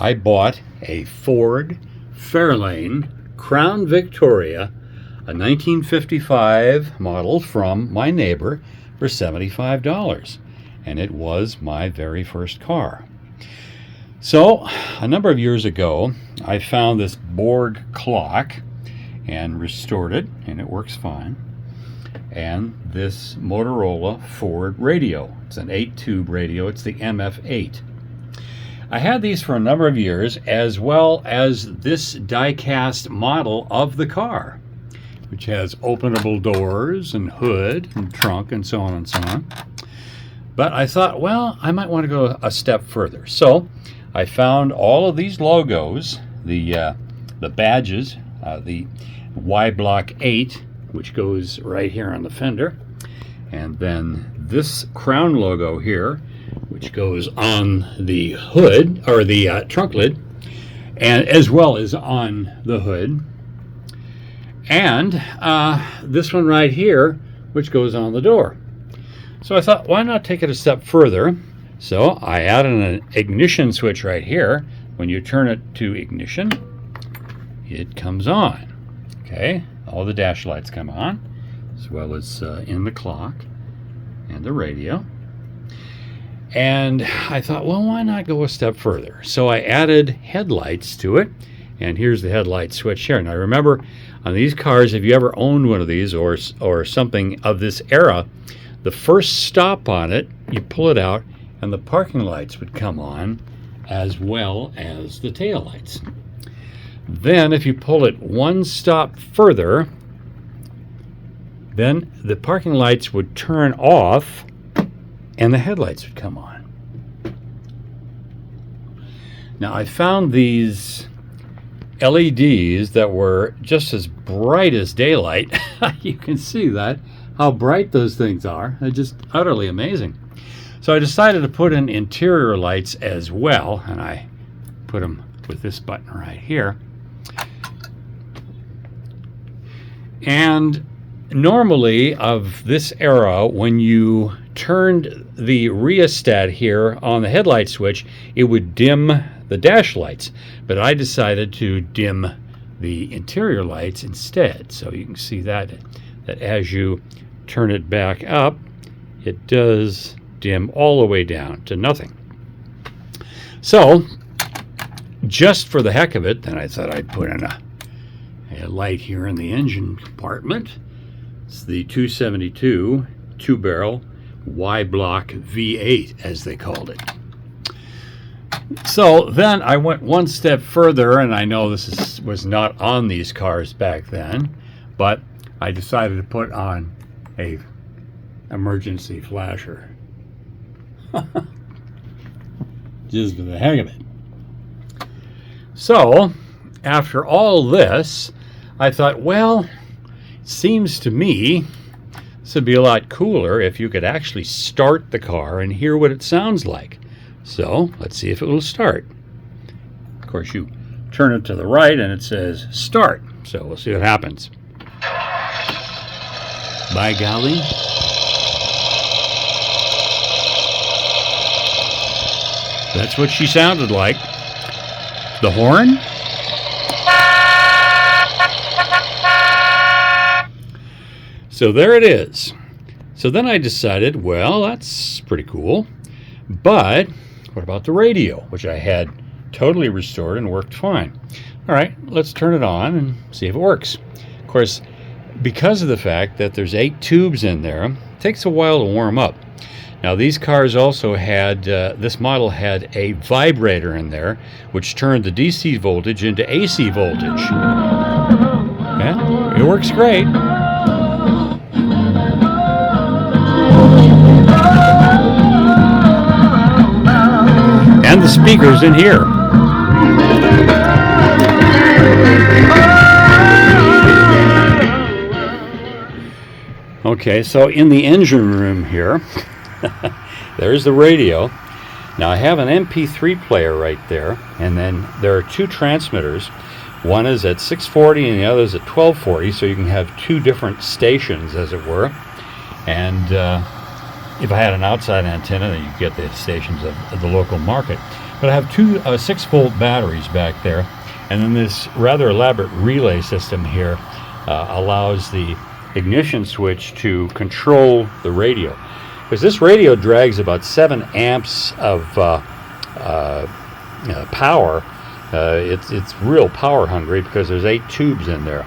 I bought a Ford Fairlane Crown Victoria, a 1955 model from my neighbor for $75. And it was my very first car. So, a number of years ago, I found this Borg clock and restored it, and it works fine. And this Motorola Ford radio. It's an 8-tube radio. It's the MF8. I had these for a number of years, as well as this die-cast model of the car, which has openable doors and hood and trunk and so on and so on. But I thought, well, I might want to go a step further. So I found all of these logos, the badges, the Y Block 8, which goes right here on the fender, and then this Crown logo here, which goes on the hood, or the trunk lid, and as well as on the hood, and this one right here, which goes on the door. So I thought, why not take it a step further? So I added an ignition switch right here. When you turn it to ignition, it comes on. Okay, all the dash lights come on, as well as in the clock and the radio. And I thought, well, why not go a step further? So I added headlights to it, and here's the headlight switch here. Now remember, on these cars, if you ever owned one of these or something of this era, the first stop on it, you pull it out, and the parking lights would come on, as well as the tail lights. Then, if you pull it one stop further, then the parking lights would turn off, and the headlights would come on. Now, I found these LEDs that were just as bright as daylight. You can see that, how bright those things are. They're just utterly amazing. So I decided to put in interior lights as well, and I put them with this button right here. And normally of this era, when you turned the rheostat here on the headlight switch, it would dim the dash lights. But I decided to dim the interior lights instead. So you can see that as you turn it back up, it does dim all the way down to nothing. So, just for the heck of it, then I thought I'd put in a light here in the engine compartment. It's the 272 two-barrel Y-block V8, as they called it. So then I went one step further, and I know this was not on these cars back then, but I decided to put on a emergency flasher. Just for the heck of it. So, after all this, I thought, well, it seems to me this would be a lot cooler if you could actually start the car and hear what it sounds like. So, let's see if it will start. Of course, you turn it to the right and it says start. So, we'll see what happens. By golly. That's what she sounded like. The horn? So there it is. So then I decided, well, that's pretty cool. But what about the radio, which I had totally restored and worked fine? All right, let's turn it on and see if it works. Of course, because of the fact that there's 8 tubes in there, it takes a while to warm up. Now these cars also had, this model had a vibrator in there, which turned the DC voltage into AC voltage. Yeah, it works great. And the speakers in here. Okay, so in the engine room here, there's the radio. Now I have an MP3 player right there, and then there are 2 transmitters. One is at 640 and the other is at 1240, so you can have 2 different stations, as it were. And if I had an outside antenna, then you get the stations of the local market. But I have two 6-volt batteries back there, and then this rather elaborate relay system here allows the ignition switch to control the radio. Because this radio drags about 7 amps of power. It's real power hungry because there's 8 tubes in there.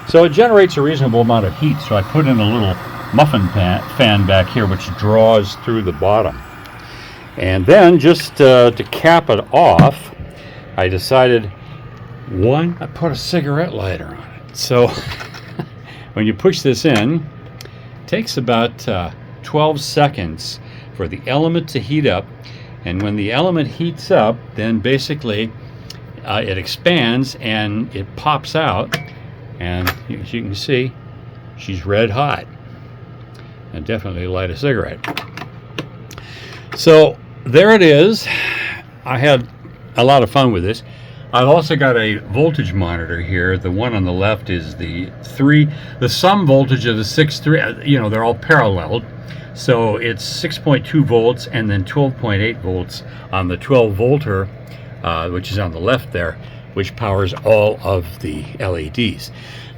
So it generates a reasonable amount of heat. So I put in a little muffin fan back here which draws through the bottom. And then just to cap it off, I decided, I put a cigarette lighter on it. So when you push this in, it takes about 12 seconds for the element to heat up. And when the element heats up, then basically it expands and it pops out. And as you can see, she's red hot. And definitely light a cigarette. So there it is. I had a lot of fun with this. I've also got a voltage monitor here. The one on the left is the sum voltage of the 6.3. You know, they're all paralleled. So it's 6.2 volts and then 12.8 volts on the 12 volter, which is on the left there, which powers all of the LEDs.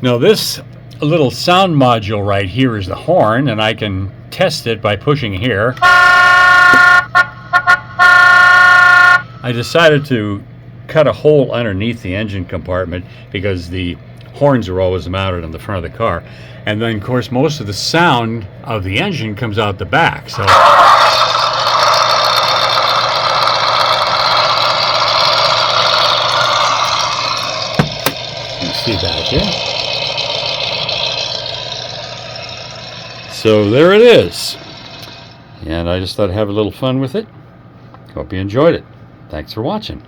Now this little sound module right here is the horn, and I can test it by pushing here. I decided to cut a hole underneath the engine compartment because the horns are always mounted on the front of the car, and then of course most of the sound of the engine comes out the back. So you can see back here. So there it is, and I just thought I'd have a little fun with it. Hope you enjoyed it. Thanks for watching.